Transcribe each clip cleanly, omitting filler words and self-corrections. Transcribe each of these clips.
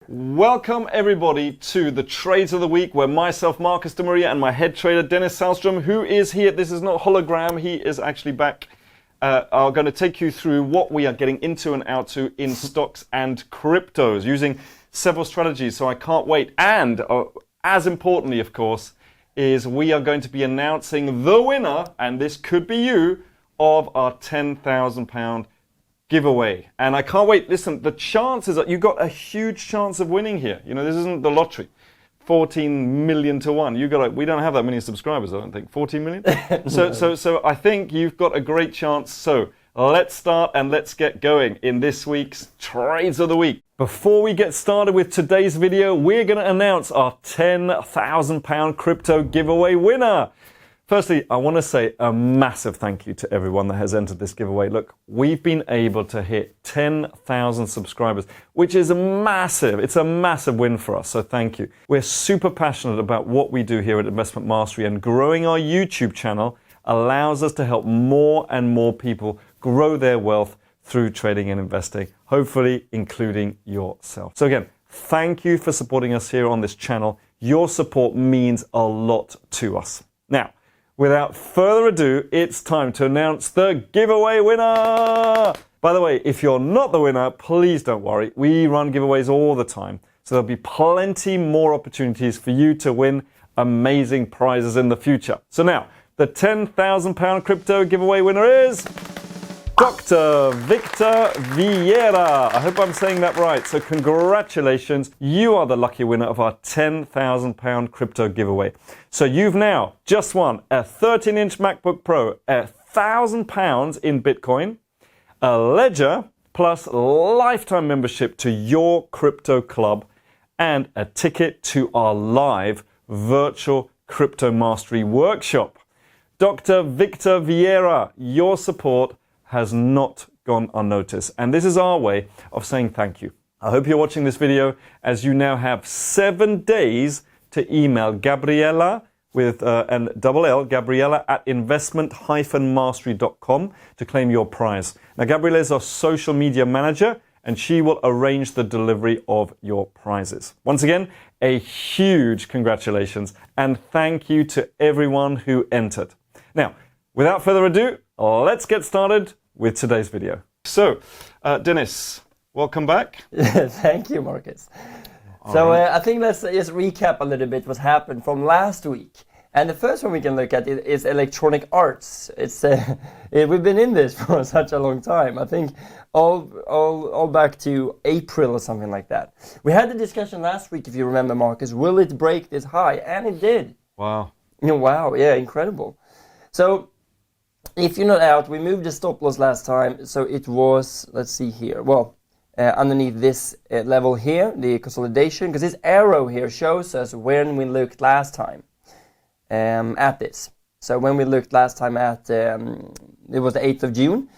Welcome everybody to the Trades of the Week, where myself, Marcus de Maria, and my head trader, Dennis Sahlström, who is here, this is not hologram, he is actually back, are going to take you through what we are getting into and out to in stocks and cryptos, using several strategies, so I can't wait. And as importantly, of course, is we are going to be announcing the winner, and this could be you, of our £10,000 giveaway. And I can't wait. Listen, the chances are you've got a huge chance of winning here. You know, this isn't the lottery. 14 million to 1. We don't have that many subscribers, I don't think. 14 million? So I think you've got a great chance. So let's start and let's get going in this week's Trades of the Week. Before we get started with today's video, we're going to announce our £10,000 crypto giveaway winner. Firstly, I want to say a massive thank you to everyone that has entered this giveaway. Look, we've been able to hit 10,000 subscribers, which is massive. It's a massive win for us, so thank you. We're super passionate about what we do here at Investment Mastery, and growing our YouTube channel allows us to help more and more people grow their wealth through trading and investing, hopefully including yourself. So again, thank you for supporting us here on this channel. Your support means a lot to us. Now, without further ado, it's time to announce the giveaway winner! By the way, if you're not the winner, please don't worry. We run giveaways all the time, so there'll be plenty more opportunities for you to win amazing prizes in the future. So now, the £10,000 crypto giveaway winner is Dr. Victor Vieira. I hope I'm saying that right. So congratulations. You are the lucky winner of our £10,000 crypto giveaway. So you've now just won a 13-inch MacBook Pro, £1,000 in Bitcoin, a ledger, plus lifetime membership to your crypto club, and a ticket to our live virtual crypto mastery workshop. Dr. Victor Vieira, your support has not gone unnoticed. And this is our way of saying thank you. I hope you're watching this video, as you now have 7 days to email Gabriella with an double L, Gabriella at investment-mastery.com to claim your prize. Now, Gabriella is our social media manager, and she will arrange the delivery of your prizes. Once again, a huge congratulations and thank you to everyone who entered. Now, without further ado, let's get started with today's video. So, Dennis, welcome back. Thank you, Marcus. I think let's just recap a little bit what happened from last week. And the first one we can look at is electronic arts. We've been in this for such a long time. I think all back to April or something like that. We had the discussion last week, if you remember, Marcus. Will it break this high? And it did. Wow. Wow, yeah, incredible. So, if you're not out, we moved the stop loss last time, so it was, let's see here, underneath this level here, the consolidation, because this arrow here shows us when we looked last time at this. So when we looked last time at, it was the 8th of June,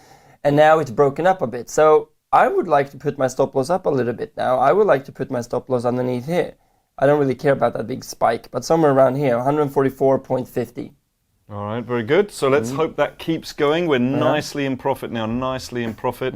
and now it's broken up a bit. So I would like to put my stop loss up a little bit now. I would like to put my stop loss underneath here. I don't really care about that big spike, but somewhere around here, 144.50. All right, very good. So let's hope that keeps going. We're nicely in profit now, nicely in profit.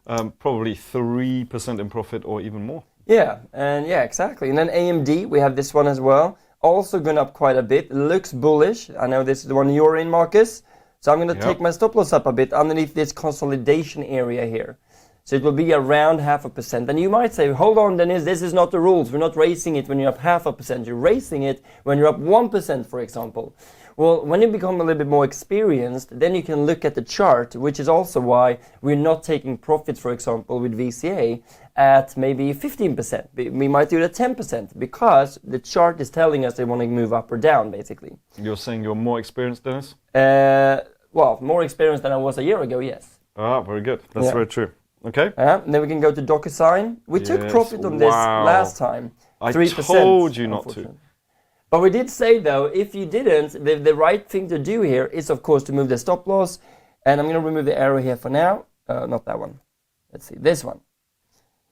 Probably 3% in profit or even more. Yeah, exactly. And then AMD, we have this one as well. Also gone up quite a bit. Looks bullish. I know this is the one you're in, Marcus. So I'm going to take my stop loss up a bit underneath this consolidation area here. So it will be around 0.5%. And you might say, hold on, Dennis, this is not the rules. We're not raising it when you're up 0.5%. You're raising it when you're up 1%, for example. Well, when you become a little bit more experienced, then you can look at the chart, which is also why we're not taking profits, for example, with VCA at maybe 15%. We might do it at 10% because the chart is telling us they want to move up or down, basically. You're saying you're more experienced, Dennis? More experienced than I was a year ago, yes. Ah, very good. That's very true. Okay. And then we can go to DocuSign. We took profit on this last time. 3%, I told you not to. But we did say, though, if you didn't, the right thing to do here is, of course, to move the stop loss. And I'm going to remove the arrow here for now. Not that one. Let's see, this one.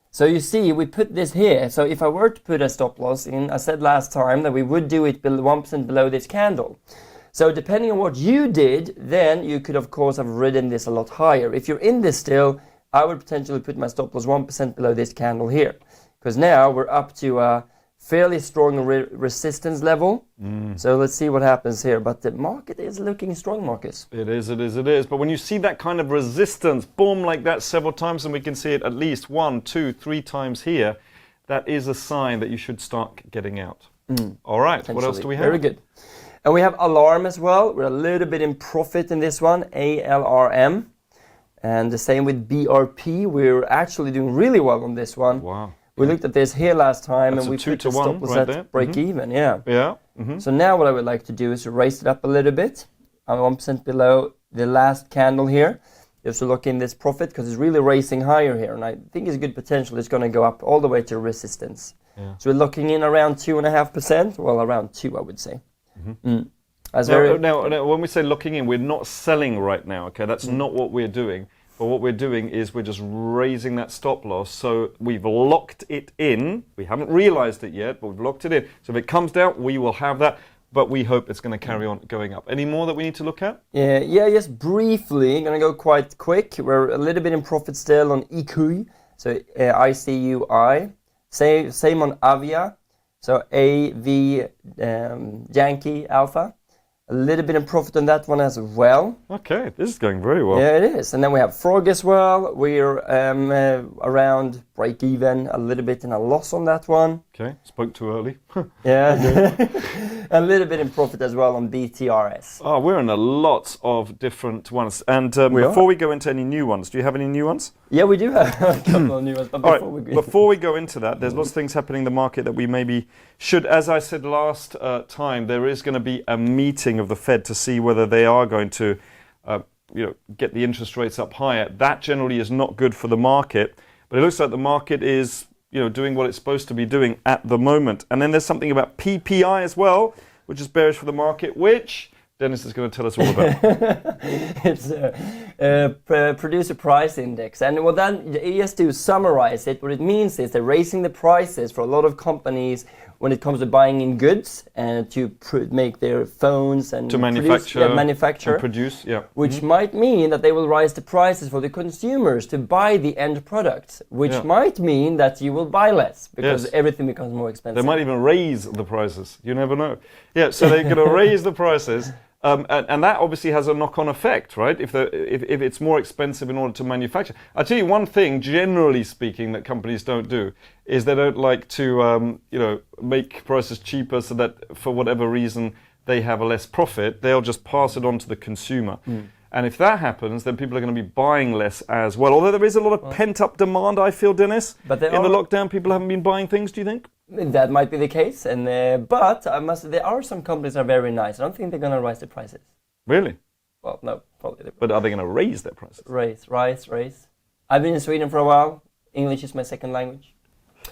So you see, we put this here. So if I were to put a stop loss in, I said last time that we would do it 1% below this candle. So depending on what you did, then you could, of course, have ridden this a lot higher. If you're in this still, I would potentially put my stop loss 1% below this candle here. because now we're up to a fairly strong resistance level. So let's see what happens here. But the market is looking strong, Marcus. It is. But when you see that kind of resistance, boom, like that several times, and we can see it at least 1, 2, 3 times here, that is a sign that you should start getting out. All right, what else do we have? Very good. And we have Alarm as well. We're a little bit in profit in this one, ALRM. And the same with BRP. We're actually doing really well on this one. Wow. We looked at this here last time, That's and we a 2 put to the 1 stop loss right at there. break even, yeah. Yeah. So now what I would like to do is to raise it up a little bit. I'm 1% below the last candle here, just to lock in this profit, because it's really racing higher here, and I think it's good potential. It's going to go up all the way to resistance. Yeah. So we're locking in around 2.5%, well, around 2, I would say. Now, when we say locking in, we're not selling right now, okay? That's not what we're doing. But what we're doing is we're just raising that stop loss. So we've locked it in. We haven't realized it yet, but we've locked it in. So if it comes down, we will have that. But we hope it's going to carry on going up. Any more that we need to look at? Yeah, just briefly. Going to go quite quick. We're a little bit in profit still on ICUI. So ICUI. Same on Avia. So AV Yankee Alpha. A little bit in profit on that one as well. Okay, this is going very well. Yeah, it is. And then we have Frog as well. We're around break even, a little bit in a loss on that one. Okay, spoke too early. Yeah, a little bit in profit as well on BTRS. Oh, we're in a lot of different ones. And before we go into any new ones, do you have any new ones? Yeah, we do have a couple of new ones. But before we go into that, there's lots of things happening in the market that we maybe should, as I said last time, there is going to be a meeting of the Fed to see whether they are going to get the interest rates up higher. That generally is not good for the market, but it looks like the market is doing what it's supposed to be doing at the moment. And then there's something about PPI as well, which is bearish for the market, which Dennis is going to tell us all about. It's a producer price index. And what that, just to summarize it, what it means is they're raising the prices for a lot of companies when it comes to buying in goods and to make their phones and to manufacture and produce, which might mean that they will raise the prices for the consumers to buy the end products, which might mean that you will buy less because everything becomes more expensive. They might even raise the prices. You never know. Yeah, so they're going to raise the prices. And that obviously has a knock-on effect, right? If it's more expensive in order to manufacture. I'll tell you one thing, generally speaking, that companies don't do is they don't like to, make prices cheaper so that for whatever reason they have a less profit. They'll just pass it on to the consumer. And if that happens, then people are going to be buying less as well. Although there is a lot of pent-up demand, I feel, Dennis. But in the lockdown, people haven't been buying things, do you think? That might be the case, but there are some companies that are very nice. I don't think they're going to raise the prices. Really? Well, no, probably. But are they going to raise their prices? Raise. I've been in Sweden for a while. English is my second language.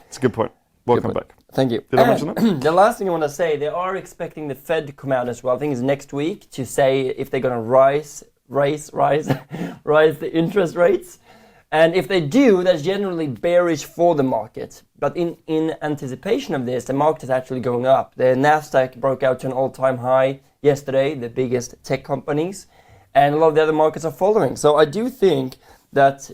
It's a good point. Welcome back. Thank you. Did I mention that? The last thing I want to say, they are expecting the Fed to come out as well. I think it's next week to say if they're going to raise the interest rates. And if they do, that's generally bearish for the market. But in anticipation of this, the market is actually going up. The Nasdaq broke out to an all-time high yesterday, the biggest tech companies, and a lot of the other markets are following. So I do think that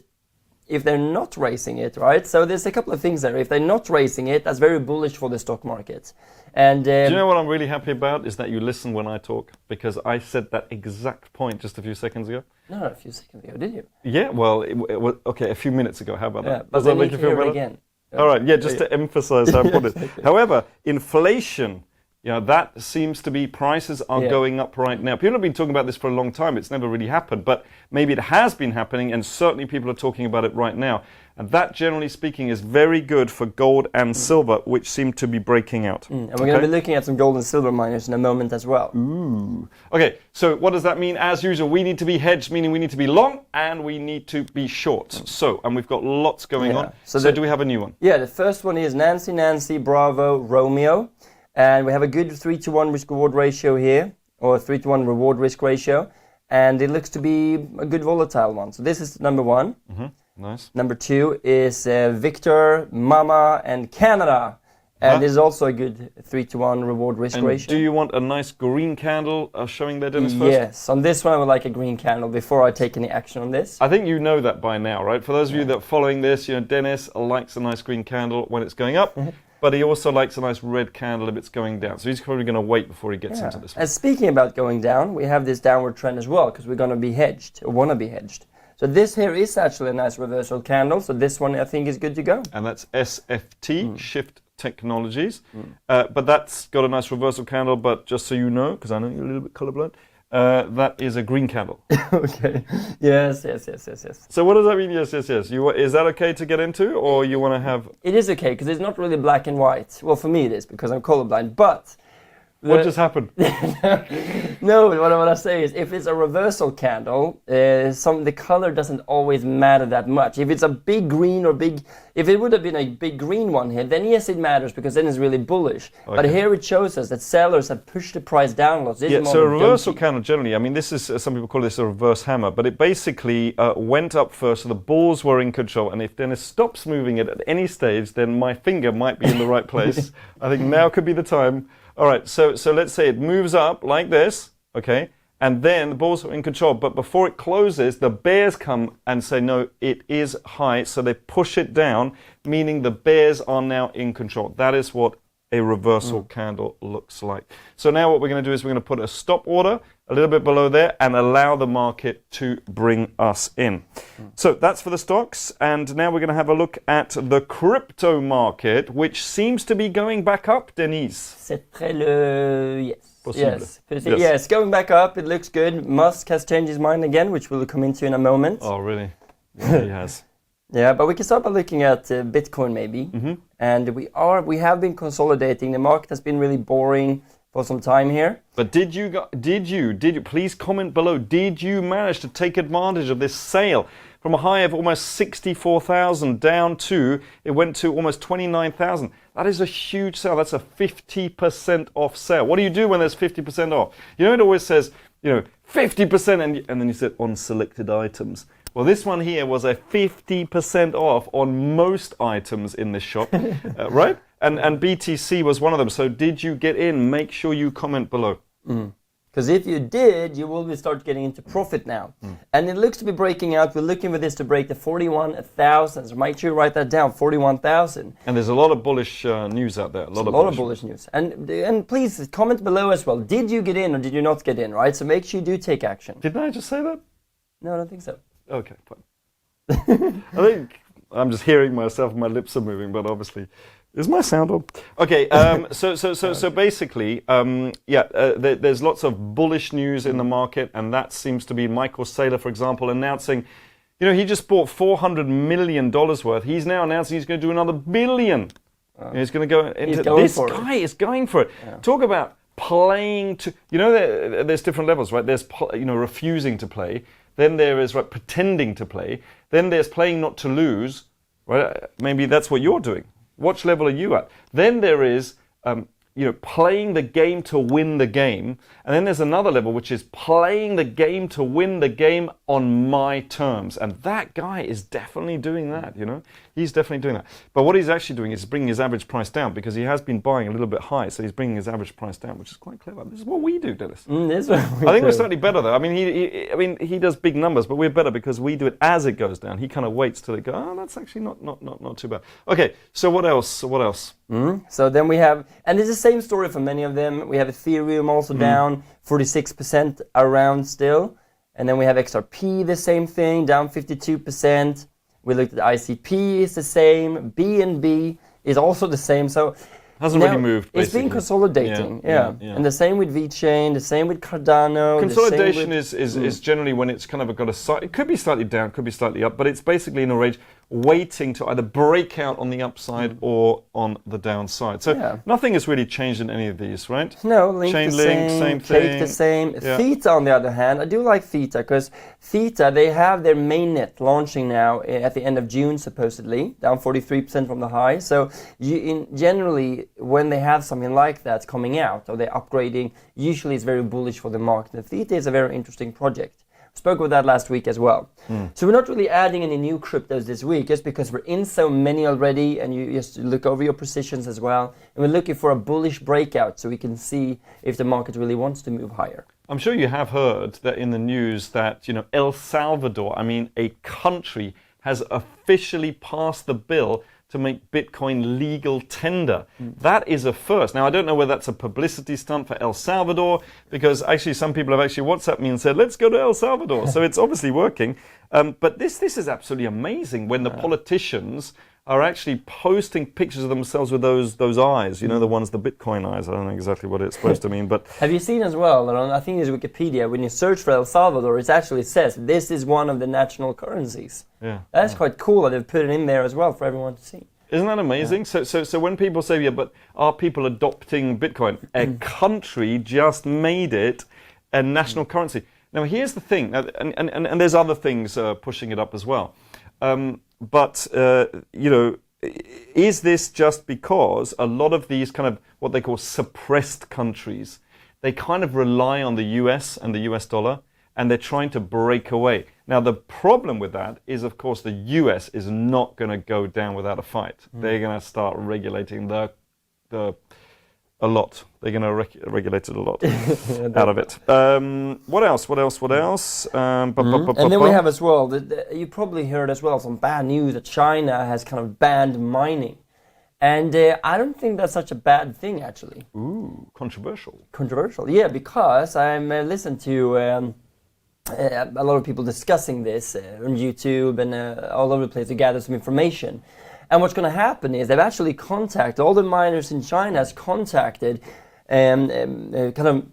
if they're not raising it, right? So there's a couple of things there. If they're not raising it, that's very bullish for the stock market. And do you know what I'm really happy about is that you listen when I talk, because I said that exact point just a few seconds ago. No, a few seconds ago, did you? Yeah, well, it was, okay, a few minutes ago. How about that? But does that make you feel better? Again. All right, just to emphasize how important it is. However, inflation, that seems to be, prices are going up right now. People have been talking about this for a long time. It's never really happened, but maybe it has been happening, and certainly people are talking about it right now. And that, generally speaking, is very good for gold and silver, which seem to be breaking out. And we're going to be looking at some gold and silver miners in a moment as well. Ooh. Okay, so what does that mean? As usual, we need to be hedged, meaning we need to be long and we need to be short. So, and we've got lots going on. So do we have a new one? Yeah, the first one is Nancy, Bravo, Romeo. And we have a good 3-to-1 risk-reward ratio here, or 3-to-1 reward-risk ratio. And it looks to be a good volatile one. So this is number one. Nice. Number two is Victor, Mama, and Canada. And there's also a good 3-to-1 reward risk And ratio. do you want a nice green candle showing there, Dennis, first? Yes, on this one I would like a green candle before I take any action on this. I think you know that by now, right? For those of you that are following this, Dennis likes a nice green candle when it's going up, but he also likes a nice red candle if it's going down. So he's probably going to wait before he gets into this one. And speaking about going down, we have this downward trend as well, because we're going to be hedged, or want to be hedged. So this here is actually a nice reversal candle, so this one I think is good to go. And that's SFT, Shift Technologies. But that's got a nice reversal candle, but just so you know, because I know you're a little bit colorblind, that is a green candle. Okay. Yes. So what does that mean, yes? Is that okay to get into, or you want to have... It is okay, because it's not really black and white. Well, for me it is, because I'm colorblind, but... What just happened? No, what I say is, if it's a reversal candle, the color doesn't always matter that much. If it's a big green if it would have been a big green one here, then yes, it matters, because then it's really bullish. Okay. But here it shows us that sellers have pushed the price down lots. So a reversal candle generally, I mean, this is, some people call this a reverse hammer, but it basically went up first, so the bulls were in control, and if Dennis stops moving it at any stage, then my finger might be in the right place. I think now could be the time. All right, so let's say it moves up like this, okay, and then the bulls are in control. But before it closes, the bears come and say, no, it is high. So they push it down, meaning the bears are now in control. That is what a reversal candle looks like. So now what we're going to do is we're going to put a stop order a little bit below there and allow the market to bring us in. So that's for the stocks. And now we're going to have a look at the crypto market, which seems to be going back up, Denise. C'est très yes. Possible. Yes, going back up. It looks good. Musk has changed his mind again, which we'll come into in a moment. Oh, really? Yeah, he has. Yeah, but we can start by looking at Bitcoin maybe. And we have been consolidating. The market has been really boring for some time here. But did you please comment below, did you manage to take advantage of this sale from a high of almost 64,000 down to, it went to almost 29,000. That is a huge sale. That's a 50% off sale. What do you do when there's 50% off? It always says, 50% and then you said on selected items. Well, this one here was a 50% off on most items in this shop, right? And BTC was one of them. So did you get in? Make sure you comment below. Because if you did, you will start getting into profit now. And it looks to be breaking out. We're looking for this to break the 41,000. So make sure you write that down, 41,000. And there's a lot of bullish news out there. A lot of bullish news. And please comment below as well. Did you get in or did you not get in, right? So make sure you do take action. Didn't I just say that? No, I don't think so. Okay, fine. I think I'm just hearing myself, my lips are moving, but obviously, is my sound on? Okay, so basically, there's lots of bullish news in the market, and that seems to be Michael Saylor, for example, announcing, he just bought $400 million worth. He's now announcing he's going to do another $1 billion. He's going to go into this guy is going for it. Yeah. Talk about playing to, there's different levels, right? There's, refusing to play. Then there is pretending to play. Then there's playing not to lose. Right? Maybe that's what you're doing. What level are you at? Then there is playing the game to win the game. And then there's another level, which is playing the game to win the game on my terms. And that guy is definitely doing that, He's definitely doing that. But what he's actually doing is bringing his average price down, because he has been buying a little bit high. So he's bringing his average price down, which is quite clever. This is what we do, Dennis. I think we're slightly better, though. I mean, he does big numbers, but we're better because we do it as it goes down. He kind of waits till it goes, that's actually not too bad. Okay, so what else? So then we have, and it's the same story for many of them. We have Ethereum also down 46% around still. And then we have XRP, the same thing, down 52%. We looked at ICP, it's the same. BNB is also the same. So hasn't really moved, basically. It's been consolidating, yeah. And the same with VeChain, the same with Cardano. Consolidation is generally when it's kind of got a side. It could be slightly down, could be slightly up, but it's basically in a range waiting to either break out on the upside or on the downside. So nothing has really changed in any of these, right? No, Link Chain the Link, same, thing. Cake the same. Theta, on the other hand, I do like Theta, because Theta, they have their mainnet launching now at the end of June, supposedly, down 43% from the high. So generally, when they have something like that coming out, or they're upgrading, usually it's very bullish for the market. And Theta is a very interesting project. Spoke about that last week as well. So we're not really adding any new cryptos this week, just because we're in so many already, and you just look over your positions as well. And we're looking for a bullish breakout so we can see if the market really wants to move higher. I'm sure you have heard that in the news that, El Salvador, a country, has officially passed the bill to make Bitcoin legal tender. That is a first. Now, I don't know whether that's a publicity stunt for El Salvador, because actually some people have actually WhatsApped me and said, let's go to El Salvador. So it's obviously working. But this is absolutely amazing when the politicians are actually posting pictures of themselves with those eyes, the ones, the Bitcoin eyes. I don't know exactly what it's supposed to mean, but... Have you seen as well, I think it's Wikipedia, when you search for El Salvador, it actually says this is one of the national currencies. Yeah. That's quite cool that they've put it in there as well for everyone to see. Isn't that amazing? Yeah. So when people say, yeah, but are people adopting Bitcoin? A country just made it a national currency. Now, here's the thing, and there's other things pushing it up as well. But is this just because a lot of these kind of what they call suppressed countries, they kind of rely on the US and the US dollar, and they're trying to break away. Now, the problem with that is, of course, the US is not going to go down without a fight. They're going to start regulating a lot. They're going to regulate it a lot out of it. What else? And then we have as well, you probably heard as well some bad news that China has kind of banned mining. And I don't think that's such a bad thing, actually. Ooh, controversial. Controversial, yeah, because I listened to a lot of people discussing this on YouTube and all over the place to gather some information. And what's going to happen is they've actually contacted, all the miners in China has contacted kind of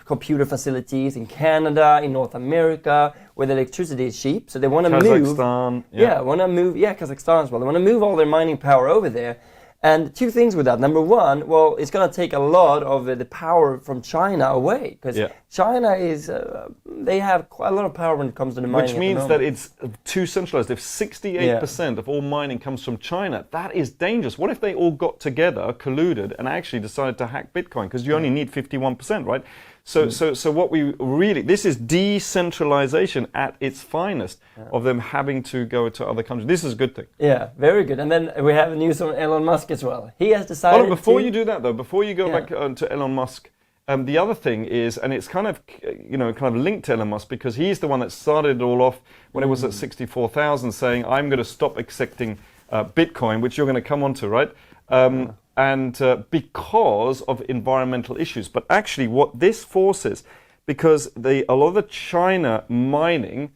computer facilities in Canada, in North America, where the electricity is cheap. So they want to move. Kazakhstan. Kazakhstan as well. They want to move all their mining power over there. And two things with that. Number one, well, it's going to take a lot of the power from China away, because China is, they have quite a lot of power when it comes to the mining. Which means that it's too centralized. If 68% of all mining comes from China, that is dangerous. What if they all got together, colluded, and actually decided to hack Bitcoin? Because you only need 51%, right? So what we really, this is decentralization at its finest, of them having to go to other countries. This is a good thing. Yeah, very good. And then we have news on Elon Musk as well. He has decided before you do that though, before you go back to Elon Musk, the other thing is, and it's kind of linked to Elon Musk, because he's the one that started it all off when it was at 64,000, saying, I'm going to stop accepting Bitcoin, which you're going to come onto, right? And because of environmental issues. But actually what this forces, because a lot of the China mining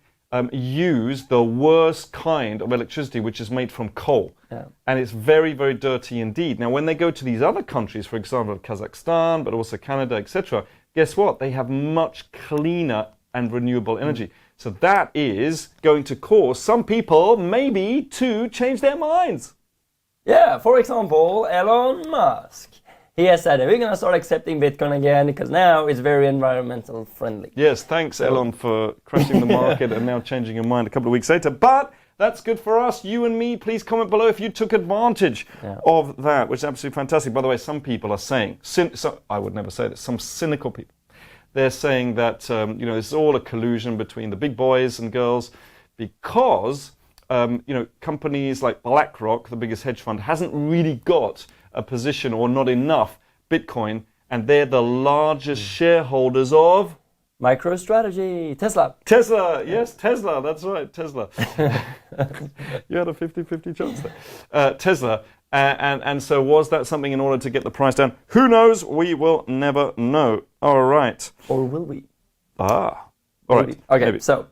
use the worst kind of electricity, which is made from coal. Yeah. And it's very, very dirty indeed. Now, when they go to these other countries, for example, Kazakhstan, but also Canada, etc., guess what? They have much cleaner and renewable energy. So that is going to cause some people maybe to change their minds. Yeah, for example, Elon Musk. He has said that we're going to start accepting Bitcoin again because now it's very environmental friendly. Yes, thanks Elon for crashing the market and now changing your mind a couple of weeks later. But that's good for us, you and me. Please comment below if you took advantage of that, which is absolutely fantastic. By the way, some people are saying, I would never say this, some cynical people, they're saying that this is all a collusion between the big boys and girls because companies like BlackRock, the biggest hedge fund, hasn't really got a position or not enough Bitcoin, and they're the largest shareholders of MicroStrategy, Tesla. Yes, Tesla, that's right, Tesla. You had a 50-50 chance there. Tesla, and so was that something in order to get the price down? Who knows? We will never know. All right. Or will we? All right. Okay, maybe. So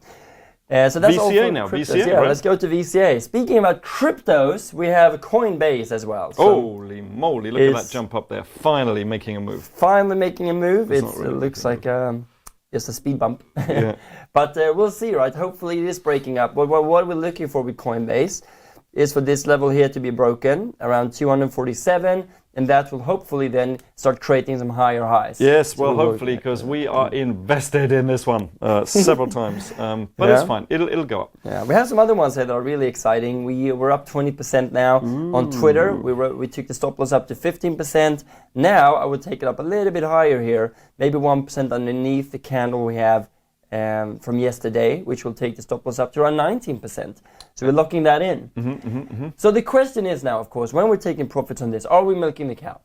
that's VCA all for now, cryptos. VCA, yeah, right? Let's go to VCA. Speaking about cryptos, we have Coinbase as well. So holy moly, look at that jump up there. Finally making a move. Finally making a move. It Really looks like just a speed bump. Yeah. But we'll see, right? Hopefully it is breaking up. But what we're looking for with Coinbase is for this level here to be broken, around 247. And that will hopefully then start creating some higher highs. Yes, well, hopefully, because we are invested in this one several times. But it's fine. It'll go up. Yeah, we have some other ones that are really exciting. We're up 20% now on Twitter. We took the stop loss up to 15%. Now I would take it up a little bit higher here, maybe 1% underneath the candle we have from yesterday, which will take the stop loss up to around 19%. So we're locking that in. So the question is now, of course, when we're taking profits on this, are we milking the cow?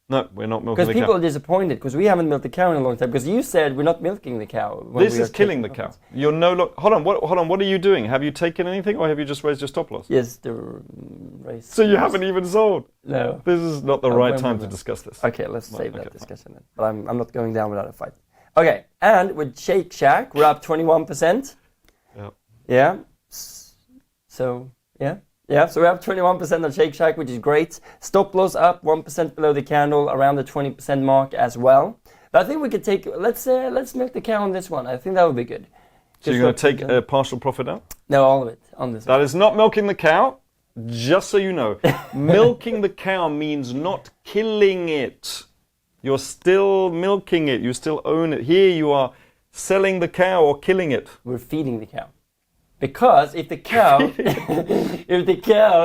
No, we're not milking the cow. Because people are disappointed because we haven't milked the cow in a long time. Because you said we're not milking the cow. This is killing the cow. You're no longer. Hold on. What are you doing? Have you taken anything, or have you just raised your stop loss? Yes, the raise. So you haven't even sold. No. This is not the right time to discuss this. Okay, let's save that discussion then. But I'm not going down without a fight. Okay, and with Shake Shack, we're up 21%. Yeah. Yeah. So yeah. Yeah, so we're up 21% on Shake Shack, which is great. Stop loss up 1% below the candle, around the 20% mark as well. But I think we could take, let's milk the cow on this one. I think that would be good. So you're going to take a partial profit out? No, all of it on this one. That is not milking the cow, just so you know. Milking the cow means not killing it. You're still milking it. You still own it. Here you are selling the cow or killing it. We're feeding the cow. Because if the cow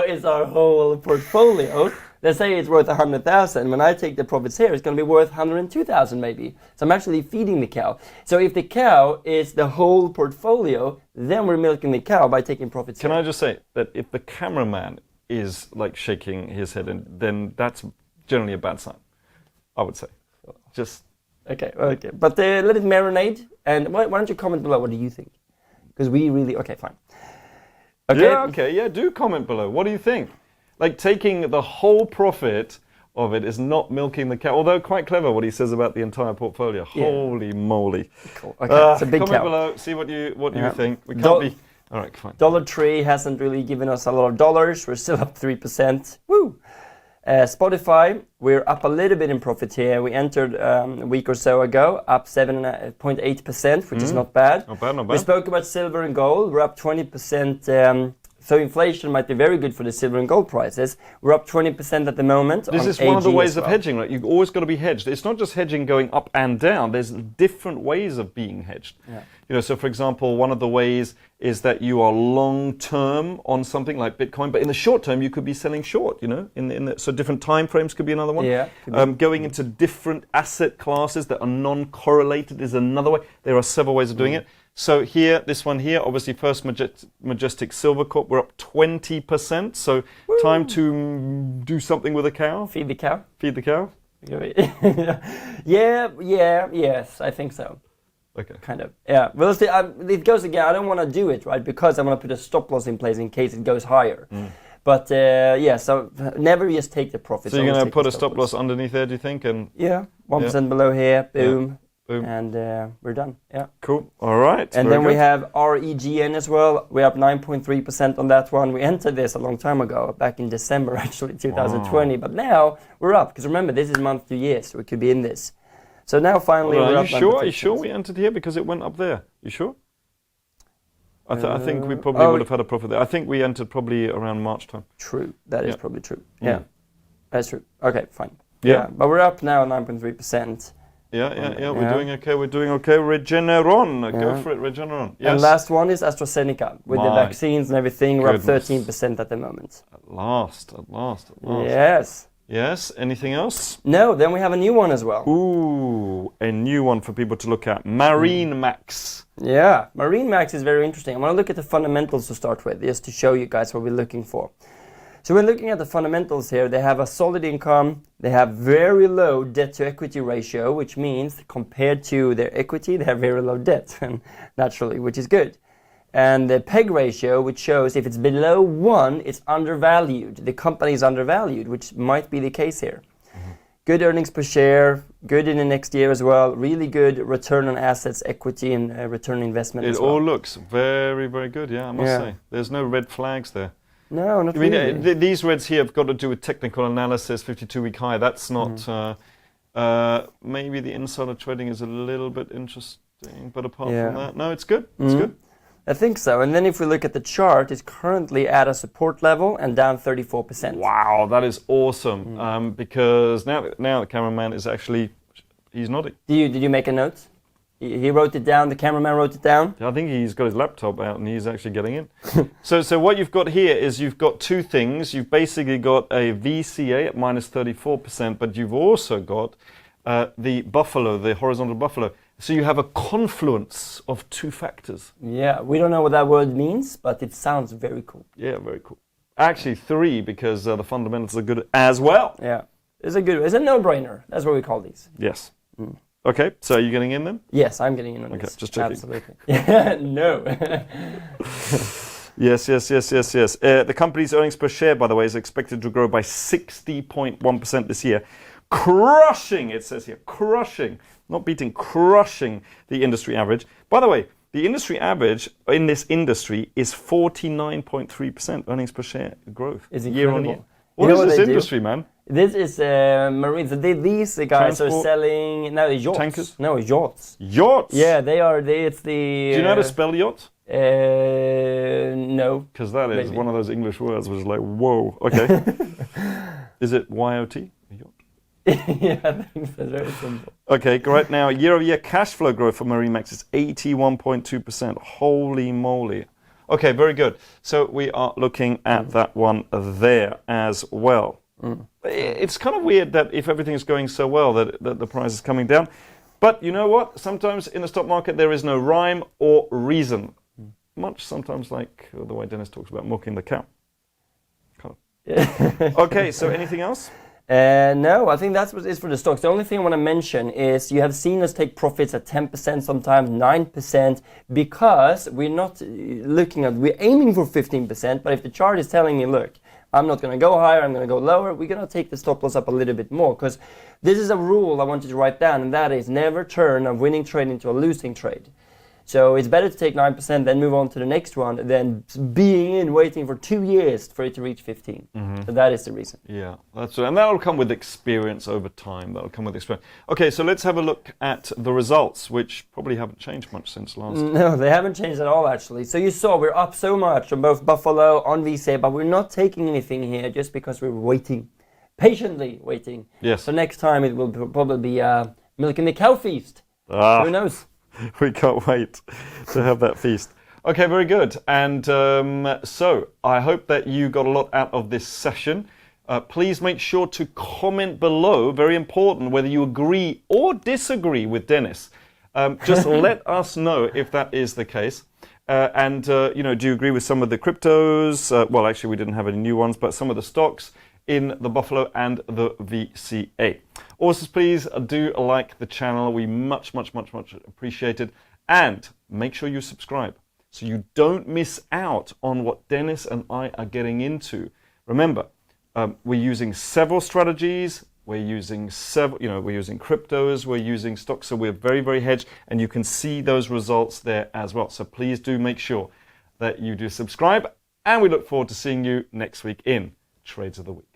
is our whole portfolio, let's say it's worth 100,000. When I take the profits here, it's going to be worth 102,000 maybe. So I'm actually feeding the cow. So if the cow is the whole portfolio, then we're milking the cow by taking profits. Can I just say that if the cameraman is like shaking his head, then that's generally a bad sign, I would say. Just okay. But let it marinate. And why don't you comment below? What do you think? Because we really... Okay, fine. Okay. Yeah, do comment below. What do you think? Like, taking the whole profit of it is not milking the cow. Although, quite clever what he says about the entire portfolio. Yeah. Holy moly. Cool. Okay, it's a big comment cow. below, see what you think. We can't be... All right, fine. Dollar Tree hasn't really given us a lot of dollars. We're still up 3%. Woo! Spotify, we're up a little bit in profit here. We entered a week or so ago, up 7.8%, which is not bad. Not bad. We spoke about silver and gold. We're up 20%. So inflation might be very good for the silver and gold prices. We're up 20% at the moment. This is one of the ways of hedging, right? You've always got to be hedged. It's not just hedging going up and down. There's different ways of being hedged. Yeah. So for example, one of the ways is that you are long term on something like Bitcoin, but in the short term you could be selling short. So different time frames could be another one. Yeah. Going into different asset classes that are non-correlated is another way. There are several ways of doing it. So here, this one here, obviously First Majestic Silver Corp, we're up 20%. So Woo. Time to do something with a cow. Feed the cow. Feed the cow. Yes, I think so. Okay. Kind of. Yeah. Well, see, it goes again. I don't want to do it, right? Because I want to put a stop loss in place in case it goes higher. But so never just take the profits. So you're going to put a stop loss underneath there, do you think? And 1% below here. Boom. Yeah. Boom. And we're done. Yeah. Cool. All right. And then we have REGN as well. We're up 9.3% on that one. We entered this a long time ago, back in December actually, 2020. Wow. But now we're up, because remember, this is month to year, so we could be in this. So now finally we're up. Are you sure we entered here? Because it went up there. You sure? I think we probably would have had a profit there. I think we entered probably around March time. True. That is probably true. Yeah. That's true. Okay, fine. Yeah. But we're up now 9.3%. Yeah. We're doing okay. Regeneron. Go for it, Regeneron. Yes. And last one is AstraZeneca. With the vaccines and everything, we're up 13% at the moment. At last. Yes. Yes. Anything else? No, then we have a new one as well. Ooh, a new one for people to look at. Marine Max. Yeah, Marine Max is very interesting. I want to look at the fundamentals to start with, just to show you guys what we're looking for. So we're looking at the fundamentals here. They have a solid income. They have very low debt to equity ratio, which means compared to their equity, they have very low debt, naturally, which is good. And the PEG ratio, which shows if it's below 1, it's undervalued. The company is undervalued, which might be the case here. Good earnings per share, good in the next year as well. Really good return on assets, equity, and return on investment as well. It all looks very, very good, I must say. There's no red flags there. No, not really. These reds here have got to do with technical analysis, 52-week high. That's not... maybe the insider trading is a little bit interesting, but apart from that, no, it's good. It's good. I think so. And then if we look at the chart, it's currently at a support level and down 34%. Wow, that is awesome. Because now the cameraman is actually, he's nodding. Did you make a note? He wrote it down, the cameraman wrote it down? I think he's got his laptop out and he's actually getting in. So what you've got here is you've got two things. You've basically got a VCA at minus 34%, but you've also got the buffalo, the horizontal buffalo. So you have a confluence of two factors. Yeah, we don't know what that word means, but it sounds very cool. Yeah, very cool. Actually, three, because the fundamentals are good as well. Yeah, it's a no-brainer. That's what we call these. Yes. Okay, so are you getting in then? Yes, I'm getting in on Okay, this. just checking. Absolutely. Yeah, no. Yes. The company's earnings per share, by the way, is expected to grow by 60.1% this year. Crushing, it says here, crushing, not beating, crushing the industry average. By the way, the industry average in this industry is 49.3% earnings per share growth year on year. What is this industry, man? This is marine. So these guys Transport, are selling yachts. tankers? No, yachts. Yachts? Yeah, they are. It's the. Do you know how to spell yacht? No. Because that is Maybe. one of those English words which is like, whoa, okay. Is it Y-O-T? Yacht. Yeah, I think so. Very simple. Okay, right now, year-over-year cash flow growth for MarineMax is 81.2%. Holy moly. Okay, very good. So we are looking at that one there as well. It's kind of weird that if everything is going so well that the price is coming down. But you know what? Sometimes in the stock market there is no rhyme or reason. Much sometimes like the way Dennis talks about milking the cow. Okay, so anything else? No, I think that's what it is for the stocks. The only thing I want to mention is you have seen us take profits at 10%, sometimes 9%, because we're not we're aiming for 15%, but if the chart is telling me, look, I'm not going to go higher, I'm going to go lower, we're going to take the stop loss up a little bit more, because this is a rule I want you to write down, and that is never turn a winning trade into a losing trade. So it's better to take 9%, then move on to the next one, than waiting for 2 years for it to reach 15. So that is the reason. Yeah, that's right. And that'll come with experience over time. That'll come with experience. Okay, so let's have a look at the results, which probably haven't changed much since last. No, they haven't changed at all, actually. So you saw we're up so much on both Buffalo, on VC, but we're not taking anything here just because we're waiting, patiently waiting. Yes. So next time it will probably be milking the cow feast. Who knows? We can't wait to have that feast. Okay, very good. And so I hope that you got a lot out of this session. Please make sure to comment below, very important, whether you agree or disagree with Dennis. Just let us know if that is the case. Do you agree with some of the cryptos? Well, actually, we didn't have any new ones, but some of the stocks in the Buffalo and the VCA. Also, please do like the channel. We much appreciate it. And make sure you subscribe so you don't miss out on what Dennis and I are getting into. Remember, we're using several strategies. We're using we're using cryptos, we're using stocks, so we're very hedged, and you can see those results there as well. So please do make sure that you do subscribe, and we look forward to seeing you next week in Trades of the Week.